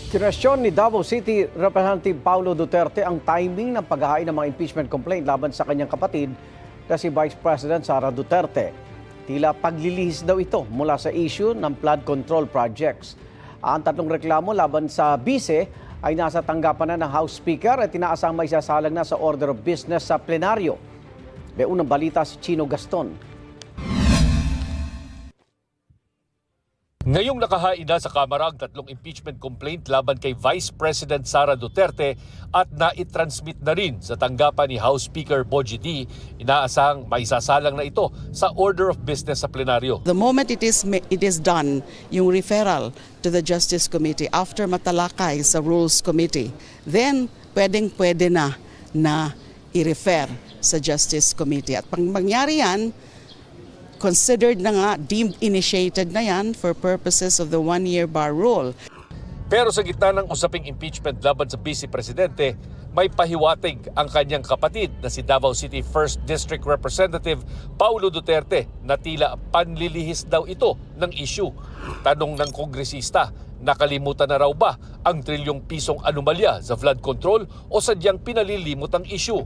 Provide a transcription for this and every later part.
Kinwestiyon ni Davao City Representative Paulo Duterte ang timing ng paghahain ng mga impeachment complaint laban sa kanyang kapatid na si Vice President Sara Duterte. Tila paglilihis daw ito mula sa issue ng flood control projects. Ang tatlong reklamo laban sa bise ay nasa tanggapan na ng House Speaker at tinaasang may sasalang na sa order of business sa plenaryo. May unang balita si Chino Gaston. Ngayong nakahain na sa Kamara ang tatlong impeachment complaint laban kay Vice President Sara Duterte at naitransmit na rin sa tanggapan ni House Speaker Bogie D, inaasahang maisasalang na ito sa order of business sa plenaryo. The moment it is done, yung referral to the Justice Committee after matalakay sa Rules Committee, then pwede na i-refer sa Justice Committee. At pag mangyari yan, considered na nga, deemed initiated na yan for purposes of the one-year bar rule. Pero sa gitna ng usaping impeachment laban sa Vice Presidente, may pahiwatig ang kanyang kapatid na si Davao City 1st District Representative Paulo Duterte na tila panlilihis daw ito ng issue. Tanong ng kongresista, nakalimutan na raw ba ang trilyong pisong anomalya sa flood control o sadyang pinalilimot ang issue?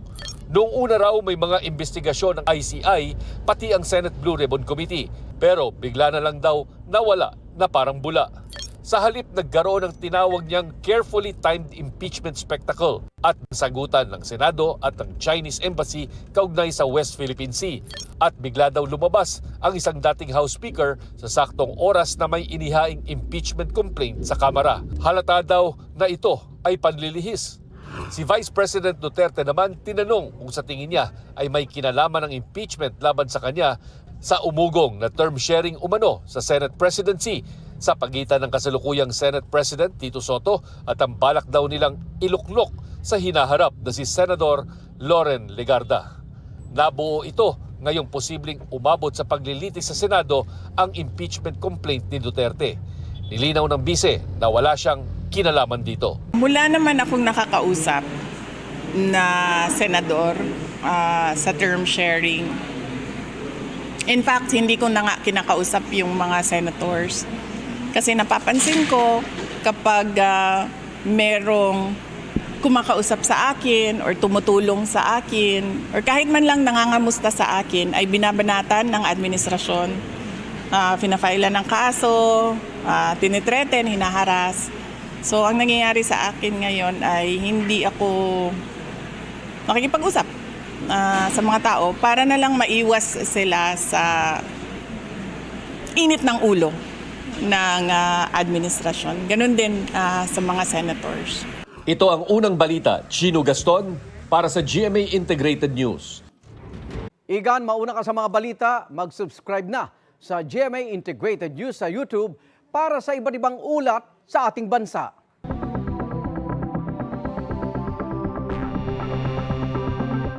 Noong una raw may mga investigasyon ng ICI pati ang Senate Blue Ribbon Committee, pero bigla na lang daw nawala na parang bula. Sa halip nagkaroon ng tinawag niyang carefully timed impeachment spectacle at sagutan ng Senado at ng Chinese Embassy kaugnay sa West Philippine Sea. At bigla daw lumabas ang isang dating House Speaker sa saktong oras na may inihaing impeachment complaint sa Kamara. Halata daw na ito ay panlilihis. Si Vice President Duterte naman tinanong kung sa tingin niya ay may kinalaman ng impeachment laban sa kanya sa umugong na term sharing umano sa Senate presidency sa pagitan ng kasalukuyang Senate President Tito Soto at ang balak daw nilang iluklok sa hinaharap na si Senador Loren Legarda. Nabuo ito ngayong posibleng umabot sa paglilitis sa Senado ang impeachment complaint ni Duterte. Nilinaw ng bise na wala siyang kinalaman dito. Mula naman akong nakakausap na senador sa term sharing. In fact, hindi ko na nga kinakausap yung mga senators. Kasi napapansin ko kapag merong kumakausap sa akin or tumutulong sa akin or kahit man lang nangangamusta sa akin ay binabanatan ng administrasyon. Pinafailan ng kaso, tinitreten, hinaharas. So ang nangyayari sa akin ngayon ay hindi ako makikipag-usap sa mga tao para na lang maiwas sila sa init ng ulo ng administrasyon. Ganun din sa mga senators. Ito ang unang balita, Chino Gaston, para sa GMA Integrated News. Igan, mauna ka sa mga balita, mag-subscribe na sa GMA Integrated News sa YouTube para sa iba't ibang ulat sa ating bansa.